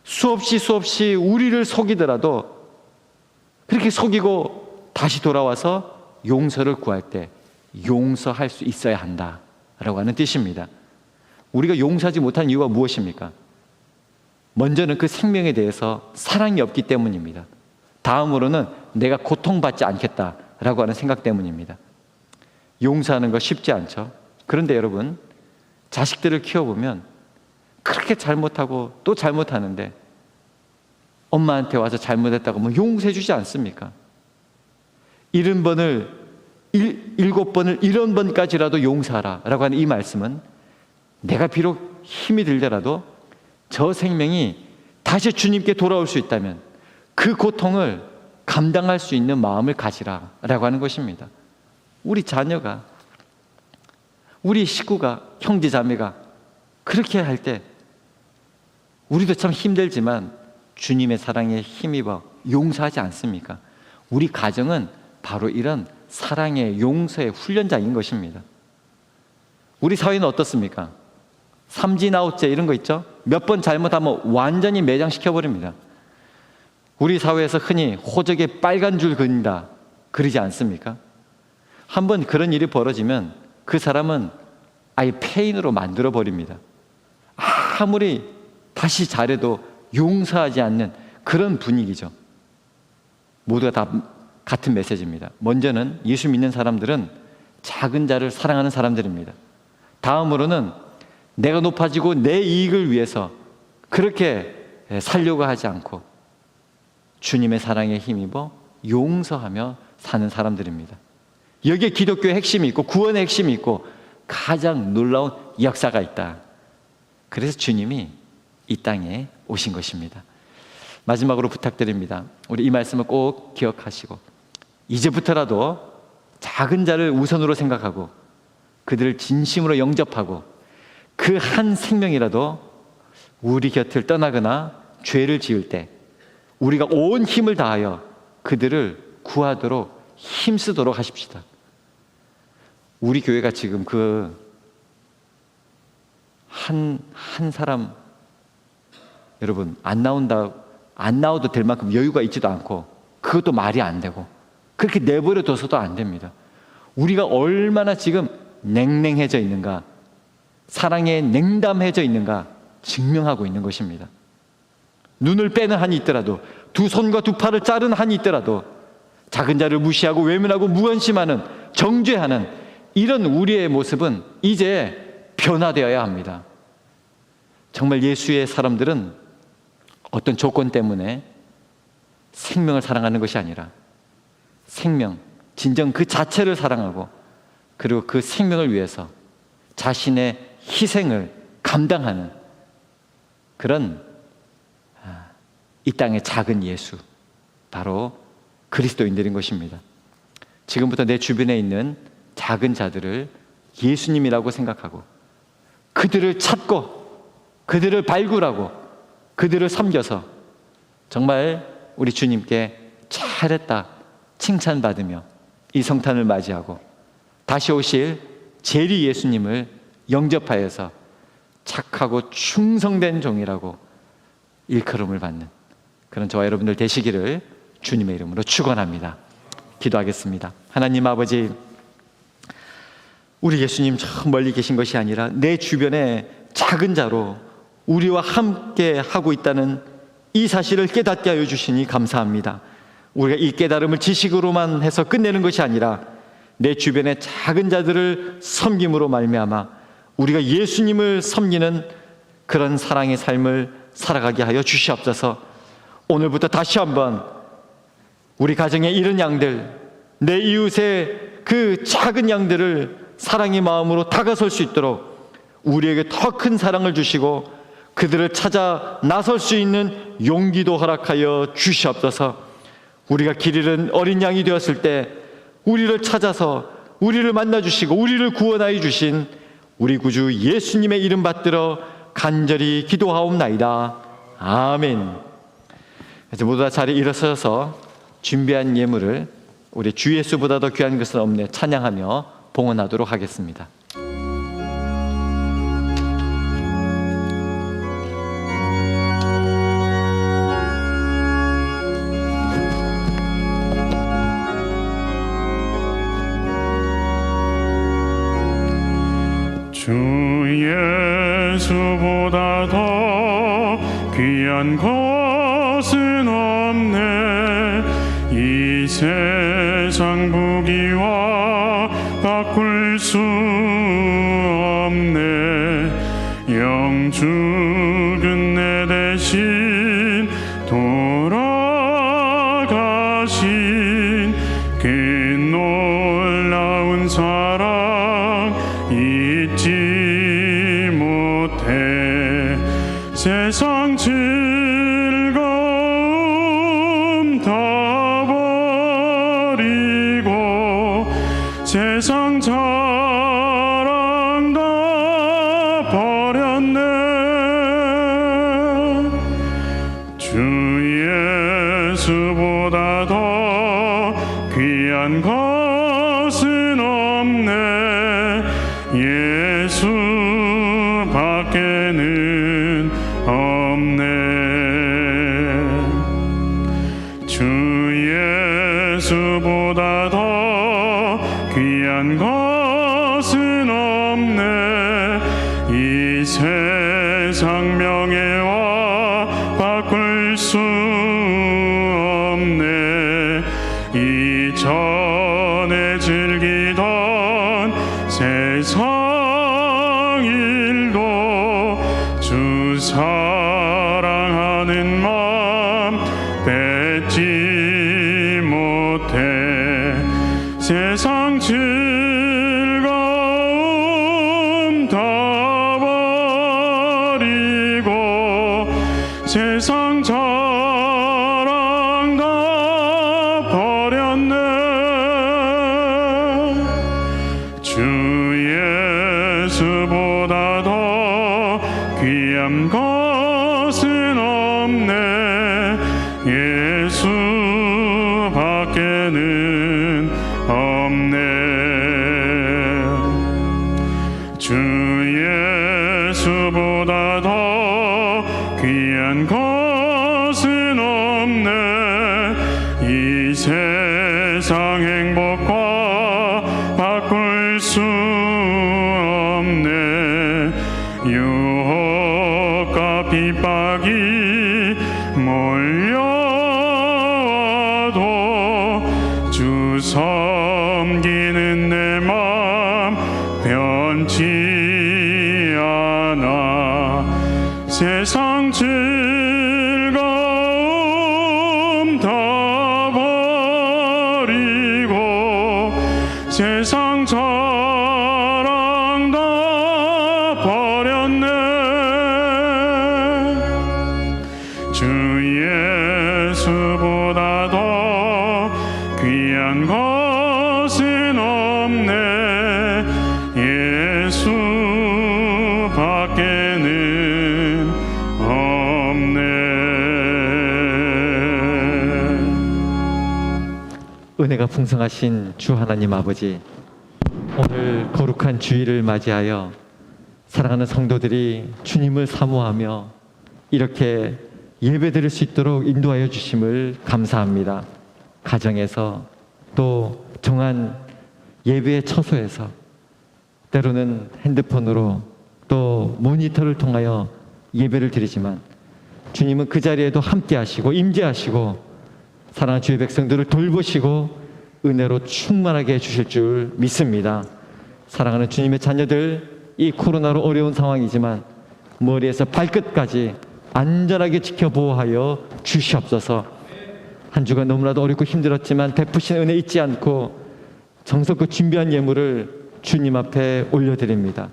수없이 우리를 속이더라도 그렇게 속이고 다시 돌아와서 용서를 구할 때 용서할 수 있어야 한다라고 하는 뜻입니다. 우리가 용서하지 못한 이유가 무엇입니까? 먼저는 그 생명에 대해서 사랑이 없기 때문입니다. 다음으로는 내가 고통받지 않겠다라고 하는 생각 때문입니다. 용서하는 거 쉽지 않죠. 그런데 여러분, 자식들을 키워보면 그렇게 잘못하고 또 잘못하는데 엄마한테 와서 잘못했다고 뭐 용서해 주지 않습니까? 7번을 70번까지라도 용서하라 라고 하는 이 말씀은 내가 비록 힘이 들더라도 저 생명이 다시 주님께 돌아올 수 있다면 그 고통을 감당할 수 있는 마음을 가지라 라고 하는 것입니다. 우리 자녀가, 우리 식구가, 형제자매가 그렇게 할 때 우리도 참 힘들지만 주님의 사랑에 힘입어 용서하지 않습니까? 우리 가정은 바로 이런 사랑의 용서의 훈련장인 것입니다. 우리 사회는 어떻습니까? 삼진 아웃제 이런 거 있죠? 몇 번 잘못하면 완전히 매장시켜버립니다. 우리 사회에서 흔히 호적에 빨간 줄 그린다 그러지 않습니까? 한번 그런 일이 벌어지면 그 사람은 아예 폐인으로 만들어 버립니다. 아무리 다시 잘해도 용서하지 않는 그런 분위기죠. 모두가 다 같은 메시지입니다. 먼저는 예수 믿는 사람들은 작은 자를 사랑하는 사람들입니다. 다음으로는 내가 높아지고 내 이익을 위해서 그렇게 살려고 하지 않고 주님의 사랑에 힘입어 용서하며 사는 사람들입니다. 여기에 기독교의 핵심이 있고 구원의 핵심이 있고 가장 놀라운 역사가 있다. 그래서 주님이 이 땅에 오신 것입니다. 마지막으로 부탁드립니다. 우리 이 말씀을 꼭 기억하시고 이제부터라도 작은 자를 우선으로 생각하고 그들을 진심으로 영접하고 그 한 생명이라도 우리 곁을 떠나거나 죄를 지을 때 우리가 온 힘을 다하여 그들을 구하도록 힘쓰도록 하십시다. 우리 교회가 지금 그 한 사람 여러분 안 나오도 될 만큼 여유가 있지도 않고 그것도 말이 안 되고 그렇게 내버려 둬서도 안 됩니다. 우리가 얼마나 지금 냉랭해져 있는가, 사랑에 냉담해져 있는가 증명하고 있는 것입니다. 눈을 빼는 한이 있더라도, 두 손과 두 팔을 자른 한이 있더라도 작은 자를 무시하고 외면하고 무관심하는, 정죄하는 이런 우리의 모습은 이제 변화되어야 합니다. 정말 예수의 사람들은 어떤 조건 때문에 생명을 사랑하는 것이 아니라 생명, 진정 그 자체를 사랑하고 그리고 그 생명을 위해서 자신의 희생을 감당하는 그런 이 땅의 작은 예수, 바로 그리스도인들인 것입니다. 지금부터 내 주변에 있는 작은 자들을 예수님이라고 생각하고 그들을 찾고 그들을 발굴하고 그들을 섬겨서 정말 우리 주님께 잘했다 칭찬받으며 이 성탄을 맞이하고 다시 오실 재리 예수님을 영접하여서 착하고 충성된 종이라고 일컬음을 받는 그런 저와 여러분들 되시기를 주님의 이름으로 축원합니다. 기도하겠습니다. 하나님 아버지, 우리 예수님 저 멀리 계신 것이 아니라 내 주변에 작은 자로 우리와 함께 하고 있다는 이 사실을 깨닫게 하여 주시니 감사합니다. 우리가 이 깨달음을 지식으로만 해서 끝내는 것이 아니라 내 주변의 작은 자들을 섬김으로 말미암아 우리가 예수님을 섬기는 그런 사랑의 삶을 살아가게 하여 주시옵소서. 오늘부터 다시 한번 우리 가정의 이른 양들, 내 이웃의 그 작은 양들을 사랑의 마음으로 다가설 수 있도록 우리에게 더 큰 사랑을 주시고 그들을 찾아 나설 수 있는 용기도 허락하여 주시옵소서. 우리가 길 잃은 어린 양이 되었을 때 우리를 찾아서 우리를 만나주시고 우리를 구원하여 주신 우리 구주 예수님의 이름 받들어 간절히 기도하옵나이다. 아멘. 이제 모두 다 자리에 일어서서 준비한 예물을 우리 주 예수보다 더 귀한 것은 없네 찬양하며 봉헌하도록 하겠습니다. 주 예수보다 더 귀한 것은 없네. 이 세상 부귀와 바꿀 수 없네. 영주 끝내 대신 돌아가신 그 놀라운 사랑 잊지 못해. 세상 즐거움 다 버리고 세상 자랑 다 버렸네. 주 예수보다 더 귀한 것은 없네. 예수 밖에는 없네. 귀한 것은 없네. 이 세상 명예와 바꿀 수 없네. 이전에 즐기던 세상 일도 주 사랑하는 마음 뺏지 못해. 세상 즐거움 다 버리고 세상 자랑 다 버렸네. 주 예수보다 더 귀한 것은 없네. 예수 밖에는 없네. 주 예수보다 더 귀한 것은 없네. 이 세상 행복과 바꿀 수 없네. 유혹과 핍박이 몰려와도 주 섬기는 내 맘 변치 않아. 세상 즐거움 다 버리고 세상 자랑 다 버렸네. 주 예수보다 더 귀한 것은 없네. 예수 밖에는 없네. 은혜가 풍성하신 주 하나님 아버지, 오늘 거룩한 주일을 맞이하여 사랑하는 성도들이 주님을 사모하며 이렇게 예배드릴 수 있도록 인도하여 주심을 감사합니다. 가정에서 또 정한 예배의 처소에서 때로는 핸드폰으로 또 모니터를 통하여 예배를 드리지만 주님은 그 자리에도 함께 하시고 임재하시고 사랑하는 주의 백성들을 돌보시고 은혜로 충만하게 해주실 줄 믿습니다. 사랑하는 주님의 자녀들, 이 코로나로 어려운 상황이지만 머리에서 발끝까지 안전하게 지켜보호하여 주시옵소서. 한 주간 너무나도 어렵고 힘들었지만 베푸신 은혜 잊지 않고 정성껏 준비한 예물을 주님 앞에 올려드립니다.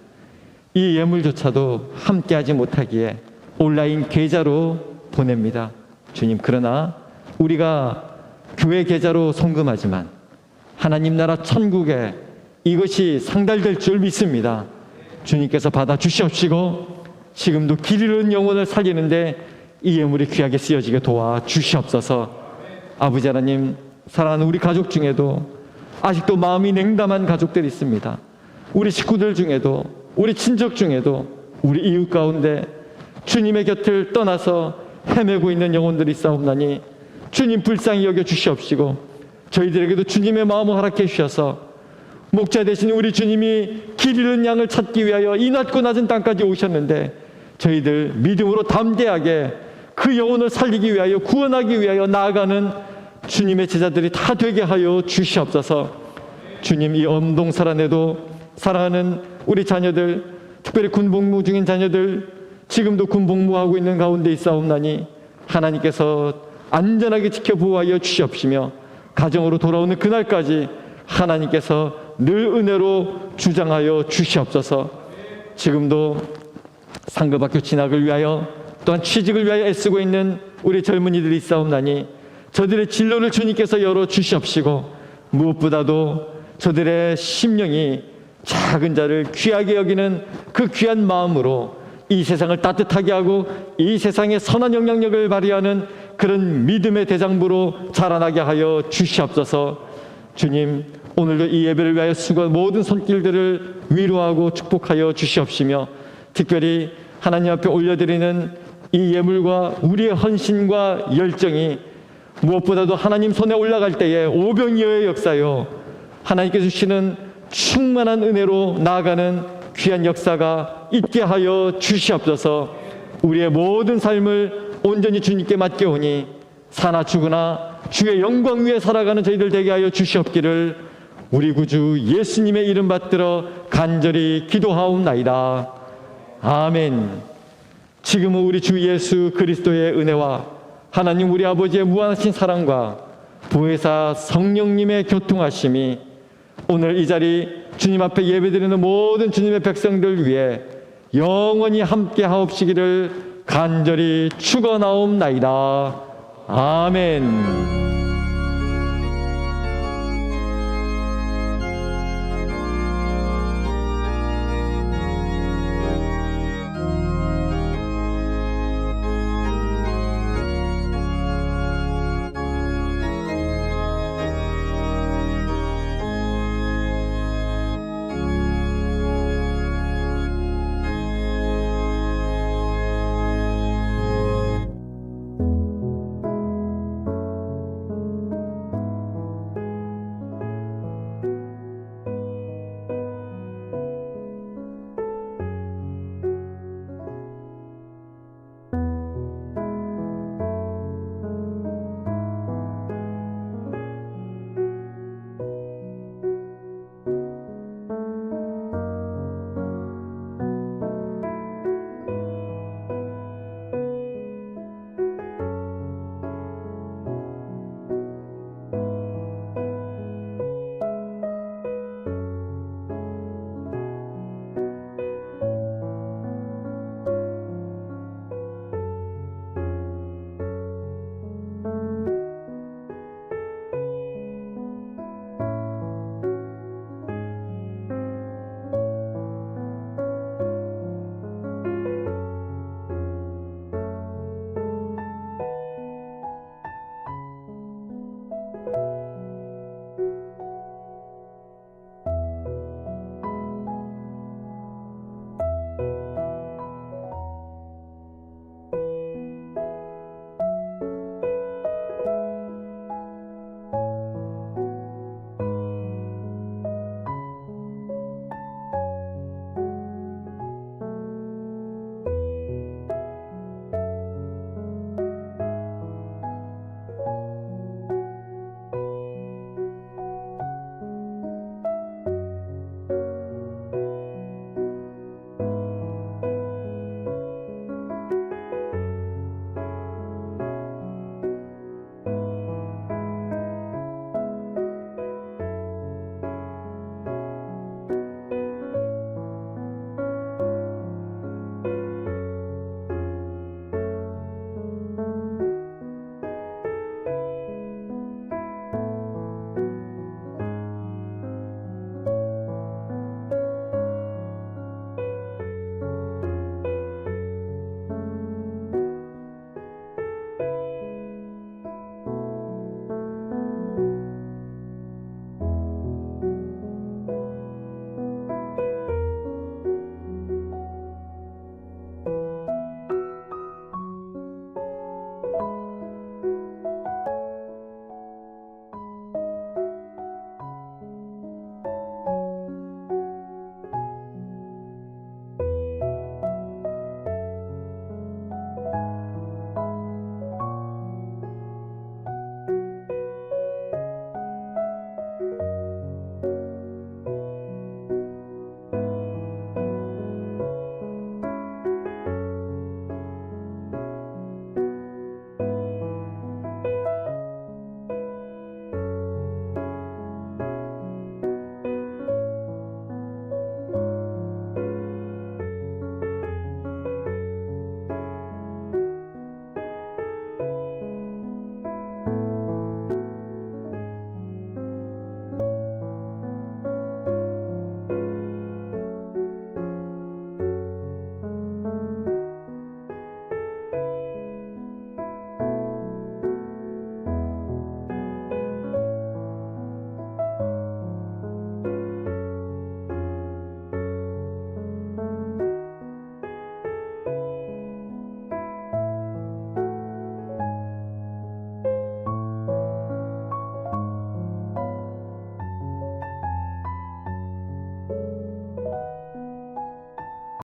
이 예물조차도 함께하지 못하기에 온라인 계좌로 보냅니다. 주님, 그러나 우리가 교회 계좌로 송금하지만 하나님 나라 천국에 이것이 상달될 줄 믿습니다. 주님께서 받아 주시옵시고 지금도 길 잃은 영혼을 살리는데 이 예물이 귀하게 쓰여지게 도와 주시옵소서. 아버지 하나님, 사랑하는 우리 가족 중에도 아직도 마음이 냉담한 가족들이 있습니다. 우리 식구들 중에도, 우리 친척 중에도, 우리 이웃 가운데 주님의 곁을 떠나서 헤매고 있는 영혼들이 있사옵나니 주님 불쌍히 여겨 주시옵시고 저희들에게도 주님의 마음을 허락해 주셔서 목자 되신 우리 주님이 길 잃은 양을 찾기 위하여 이 낮고 낮은 땅까지 오셨는데 저희들 믿음으로 담대하게 그 영혼을 살리기 위하여, 구원하기 위하여 나아가는 주님의 제자들이 다 되게 하여 주시옵소서. 주님, 이 엄동설안에도 사랑하는 우리 자녀들, 특별히 군복무 중인 자녀들, 지금도 군복무하고 있는 가운데 있사옵나니 하나님께서 안전하게 지켜보호하여 주시옵시며 가정으로 돌아오는 그날까지 하나님께서 늘 은혜로 주장하여 주시옵소서. 지금도 상급학교 진학을 위하여 또한 취직을 위하여 애쓰고 있는 우리 젊은이들이 있사옵나니 저들의 진로를 주님께서 열어 주시옵시고 무엇보다도 저들의 심령이 작은 자를 귀하게 여기는 그 귀한 마음으로 이 세상을 따뜻하게 하고 이 세상에 선한 영향력을 발휘하는 그런 믿음의 대장부로 자라나게 하여 주시옵소서. 주님, 오늘도 이 예배를 위하여 수고한 모든 손길들을 위로하고 축복하여 주시옵시며 특별히 하나님 앞에 올려드리는 이 예물과 우리의 헌신과 열정이 무엇보다도 하나님 손에 올라갈 때에 오병이어의 역사요, 하나님께서 주시는 충만한 은혜로 나아가는 귀한 역사가 있게 하여 주시옵소서. 우리의 모든 삶을 온전히 주님께 맡겨오니 사나 죽으나 주의 영광 위에 살아가는 저희들 되게 하여 주시옵기를 우리 구주 예수님의 이름 받들어 간절히 기도하옵나이다. 아멘. 지금은 우리 주 예수 그리스도의 은혜와 하나님 우리 아버지의 무한하신 사랑과 보혜사 성령님의 교통하심이 오늘 이 자리 주님 앞에 예배드리는 모든 주님의 백성들 위해 영원히 함께 하옵시기를 간절히 축원하옵나이다. 아멘.